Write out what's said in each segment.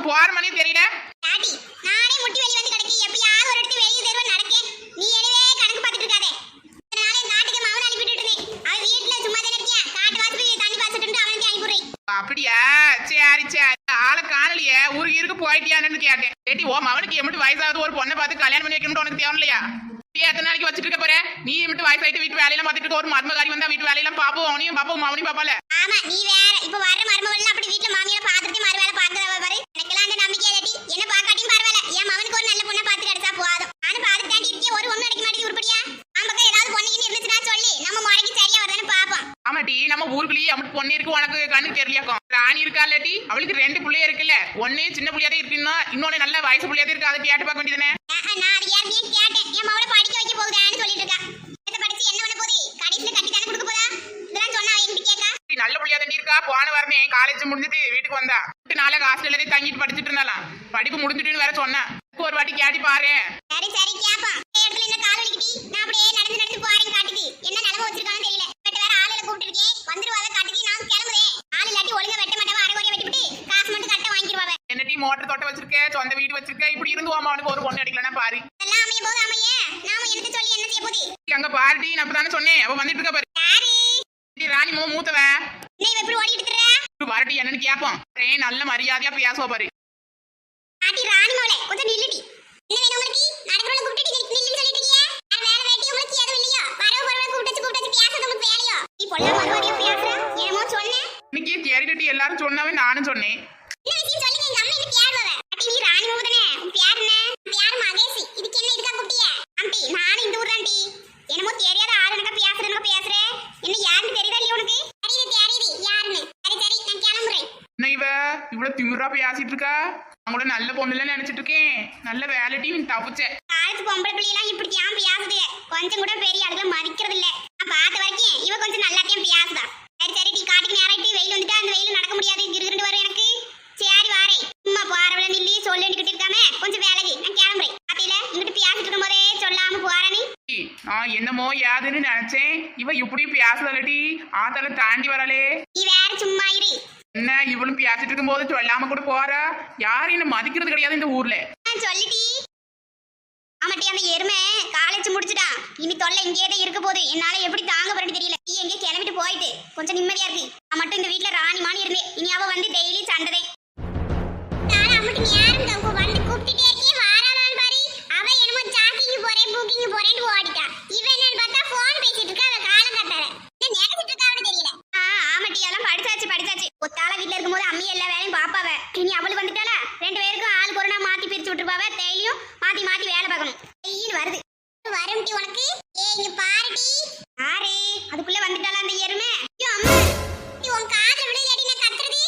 அவன் போற மணி தெரியல. டாடி நானே முட்டி வெளிய வந்து கிடக்கி எப்பயாவது ஒரு இடத்து வெளிய தேர்வ நடக்கேன். நீ எனவே கணக்கு பார்த்துட்டு இருக்காதே. நானே காட்டுக்கு மவன அனுப்பிட்டு இருந்தேன். அவ வீட்ல சும்மா தான இருக்கியா? காட்டு வாசல்ல தண்ணி பாய்ச்சிட்டு அவனுக்கு அனுப்பிடுறேன். அப்படியா? சரி சரி. ஆளை காணலையே, ஊருக்கு இருக்கு போயிட்டியான்னு கேட்டேன். ஏடி ஓ மவனுக்கு எம்பிட்டு வயசாவது ஒரு பொண்ணை பார்த்து கல்யாணம் பண்ணி வைக்கணும்னு உனக்கு தேவை இல்லையா? எத்தனை நாளைக்கு வச்சுட்டு இருக்க போற? நீ மட்டும் வயசாயிட்டு வீட்டு வேலையெல்லாம் பார்த்துட்டு இருக்க. ஒரு மருமகாரி வந்தா வீட்டு வேலையெல்லாம் பாப்போம், அவனையும் பாப்போம் அவனையும் பாப்பால. ஆமா நீ வேற இப்ப வர்ற மருமகள் அப்படி வீட்ல மாமியார பாத்துட்டு மறு வேலை பாக்குறவ பாரு. எனக்கெல்லாம் அந்த நம்பிக்கை இல்லடி. என்ன பாக்காட்டியும் பரவாயில்ல. என் மவனுக்கு ஒரு நல்ல பொண்ணை பார்த்து கிடைச்சா போதும். நானும் பார்த்து தாண்டி இருக்கேன். ஒரு ஒண்ணு அடிக்க மாட்டேங்குது உருப்படியா? நமக்கு ஏதாவது பொண்ணு இருந்துச்சுன்னா சொல்லி நம்ம முறைக்கு சரியா வருதான்னு பாப்போம். ஆமாட்டி நம்ம ஊருக்குள்ளேயே அப்படி பொண்ணு இருக்கு உனக்கு கண்ணு தெரியலையாக்கும். ராணி இருக்கா இல்லாட்டி அவளுக்கு 2 பிள்ளைய இருக்குல்ல. ஒன்னே சின்ன பிள்ளையாதே இருக்குன்னா இன்னொன்னு நல்ல வயசு பிள்ளையாதே இருக்கு. அதை கேட்டு பார்க்க வேண்டியதானே? நான் அது ஏற்கனவே கேட்டேன். என் மவளை படிக்க வைக்க போகுதான்னு சொல்லிட்டு இருக்கா. இத படிச்சு என்ன பண்ண போறீ? கடைசில கட்டி தானே கொடுக்க போறா? இதெல்லாம் சொன்னா என்கிட்ட கேட்கா. நல்ல பிள்ளையா தண்டி இருக்கா. போன வரனே காலேஜ் முடிஞ்சிட்டு வீட்டுக்கு வந்தா. 2 நாளைக்கு ஹாஸ்டல்ல தங்கிட்டு படிச்சிட்டு இருந்தாலாம். படிப்பு முடிஞ்சிட்டுன்னு வேற சொன்னா. ஒரு வாட்டி கேட்டி பாரு. சரி சரி கேப்பா. இடத்துல என்ன கால் வலிக்குடி? நான் அப்படியே நடந்து நடந்து போறேன் காட்டுக்கு. என்ன நிலம வச்சிருக்கானு தெரியல. பட் வேற ஆளுல கூப்பிட்டு இருக்கேன். வந்துருவாங்க காட்டுக்கு. நான் கிளம்புறேன். ஆள் இல்லாட்டி ஒழுங்கா வெட்ட மாட்டவா. அரை குறைய வெட்டிவிட்டு காசு மட்டும் கட்ட வாங்கிடுவாங்க. என்ன டீ மோட்டர் தோட்ட வச்சிருக்க, சொந்த வீடு வச்சிருக்க. இப்படி இருந்து அவனுக்கு ஒரு பொண்ணு அடிக்கலன்னா பாரு. எல்லாம் அமைய போது அமைய. நாம எனக்கு சொல்லி என்ன செய்ய போகுது? அங்க பாருடி, நான் அப்பதானே சொன்னேன். அவ வந்துட்டு இருக்கா பாரு. யாரு? ராணி மூத்தவ. நீ எப்படி ஓடி எடுத்துற? வரட்டி என்னன்னு கேப்போம். நல்ல மரியாதையா பேசுவா பாரு. ஆட்டி ராணி மோளே கொஞ்சம் நில்லுடி. என்ன வேணும் உங்களுக்கு? நடக்கிறவங்க கூப்பிட்டு நில்லுன்னு சொல்லிட்டு இருக்கீங்க. வேற வேலை வெட்டி உங்களுக்கு எதுவும் இல்லையோ? வரவு வரவங்க கூப்பிட்டு பேசுறது உங்களுக்கு வேலையோ? நீ பொல்லா மறுவாதியா பேசுற? என்னமோ சொன்னேன். இன்னைக்கு கேரிட்டி எல்லாரும் சொன்னாவே நானும் சொன்னேன். என்ன விஷயம் சொல்லுங்க. எங்க அம்மா என்ன பேர் வவ? ஆட்டி நீ ராணி மோ தானே? உன் பேர் என்ன? பேர் மகேஷ். இதுக்கு என்ன இதுக்கா கூப்பிட்டியே? ஆண்டி நானும் இந்த ஊர் தான்டி. என்னமோ தெரியாத ஆளு எனக்கு பேசுற. என்ன யாருன்னு தெரியுதா இல்லையா உனக்கு? தெரியுது யாருன்னு. சரி சரி நான் கிளம்புறேன். என்ன இவ்வளவு திமிரா பேசிட்டு இருக்கா? அவங்கள நல்ல பொண்ணுல நினைச்சிட்டு இருக்கேன். நல்ல வேலைட்டையும் தப்பிச்ச. காலத்து பொம்பளை பிள்ளைலாம் இப்படி ஏன் பேசுது? கொஞ்சம் கூட பெரிய ஆளுகளை மதிக்கிறது இல்ல. நான் பார்த்த வரைக்கும் இவ கொஞ்சம் நல்லாத்தையும் பேசுதா. சரி சரி டீ காட்டுக்கு நேராயிட்டு வெயில் வந்துட்டா அந்த வெயில் நடக்க முடியாது. இருண்டு வரும் எனக்கு. சரி வாரேன். சும்மா போறவள நில்லி சொல்லிட்டு இருக்காம கொஞ்சம் வேலைக்கு நான் கிளம்புறேன். பாத்தியில இங்கிட்டு பேசிட்டு இருக்கும் போதே சொல்லாம போறானே. நான் என்னமோ யாதுன்னு நினைச்சேன். இவ இப்படி பேசுதலடி. ஆத்தால தாண்டி வரலே. நீ வேற சும்மா இரு. என்ன இவளும் பேசிட்டு இருக்கும் போது சொல்லாம கூட போறா? யாரும் என்ன மதிக்கிறது கிடையாது இந்த ஊர்ல. சொல்லிட்டி ஆமாட்டி. அந்த எருமை காலேஜ் முடிச்சுட்டா. இனி தொல்லை இங்கேயே இருக்க போகுது. என்னால எப்படி தாங்க போறேன்னு தெரியல. நீ எங்கே கிளம்பிட்டு போயிட்டு கொஞ்சம் நிம்மதியா இருக்கு. நான் மட்டும் இந்த வீட்டுல ராணி மாணி இருந்தேன். இனி அவ வந்து டெய்லி சண்டை. போறேன்னு ஓடிட்டா. இவன் என்னன்னு பார்த்தா போன் பேசிட்டு இருக்கா. அவ காலம் கத்தார என்ன நினைச்சிட்டு இருக்கான்னு தெரியல. ஆமாட்டி எல்லாம் படிச்சாச்சு. ஒத்தால வீட்ல இருக்கும்போது அம்மி எல்லா வேலையும் பாப்பாவ. இனி அவளு வந்துட்டாளா 2 பேருக்கும் ஆள் கொரோனா மாத்தி பிரிச்சு விட்டுருப்பாவ. டெய்லியும் மாத்தி வேலை பார்க்கணும். டெய்லி வருது வரும்டி உனக்கு. இங்க பாருடி. யாரு அதுக்குள்ள வந்துட்டாளா அந்த எருமை? ஐயோ அம்மா உன் காதுல விழுலடி நான் கத்துறது.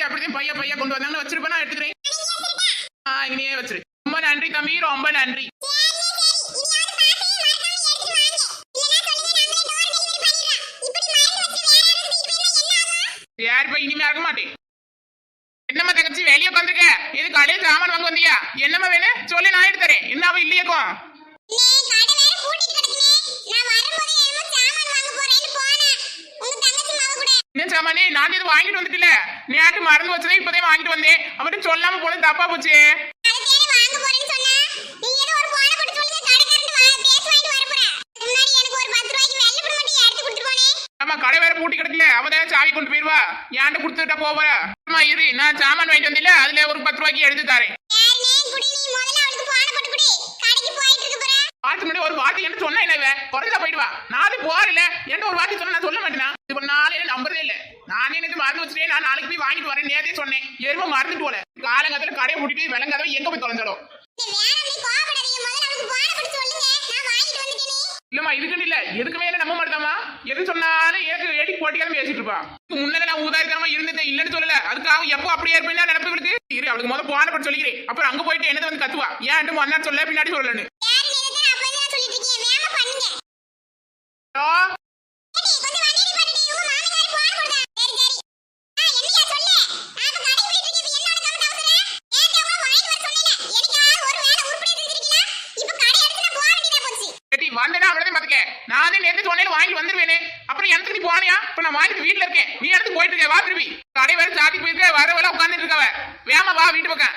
எல்லாத்தையும் அப்படியே பையா பையா கொண்டு வந்தாங்கன்னு வச்சிருப்பேன், நான் எடுத்துக்கிறேன். இங்கேயே வச்சிரு. ரொம்ப நன்றி தம்பி, ரொம்ப நன்றி. யாருப்பா இனிமே இருக்க மாட்டேன். என்னம்மா தங்கச்சி வெளியே உட்காந்துருக்க? இது கடையில் சாமான் வாங்க வந்தியா? என்னம்மா வேணும் சொல்லி நான் எடுத்து தரேன். என்னவா இல்லையக்கும்? என்ன சாமானே? நான் இது வாங்கிட்டு வந்துட்டுல, நேற்று மறந்து வச்சதே இப்பதான் வாங்கிட்டு வந்தேன். அவர்கிட்ட சொல்லாம போல தப்பா போச்சு. ஆமா, கடை வேற பூட்டி கிடக்கல. அவதான் சாவி கொண்டு போயிருவா. ஏன்ட்ட கொடுத்துட்டா போவா. இரு, நான் சாமான் வாங்கிட்டு வந்தில, அதுல ஒரு 10 ரூபாய்க்கு எடுத்து தரேன். பார்த்து முன்னாடி ஒரு வார்த்தை என்ன சொன்னா என்ன குறைஞ்சா போயிடுவா. நாளை போறல என்ன ஒரு வார்த்தை சொன்னா நான் சொல்ல மாட்டேனா? இப்ப நாளே நம்புறதே இல்ல. நானே எனக்கு மறந்து வச்சுட்டேன். நான் நாளைக்கு போய் வாங்கிட்டு வரேன். நேரே சொன்னேன், எருமை மறந்துட்டு போல. காலங்கத்துல கடையை மூட்டிட்டு விளங்காதவ எங்க போய் தொலைஞ்சிடும். இல்லம்மா, இதுக்குன்னு இல்ல, எதுக்குமே என்ன நம்ப மாட்டேதாமா. எது சொன்னாலும் எனக்கு ஏடி போட்டிக்காலும் பேசிட்டு இருப்பா. முன்னால நான் ஊதாரித்தனமா இருந்ததே இல்லன்னு சொல்லல. அதுக்காக எப்போ அப்படியே இருப்பேன் நினைப்பு இருக்கு. இரு, அவளுக்கு முதல்ல போன படி சொல்லிக்கிறேன். அப்புறம் அங்க போயிட்டு என்னது வந்து கத்துவா. ஏன்ட்டு முன்னா சொல்ல பின்னாடி சொல்லலன்னு. வந்தா அவ்வளவுதான் பாத்துக்க. நானே நேற்று சொன்னேன் வாங்கி வந்துருவேனே. அப்புறம் எனக்கு நீ போனியா? இப்ப நான் வாங்கிட்டு வீட்டுல இருக்கேன். நீ எடுத்து போயிட்டு இருக்க. வா திருப்பி. கடை வேற சாத்தி போயிருக்க. வர வேலை உட்காந்துட்டு இருக்காவ. வேமா வா வீட்டு பக்கம்.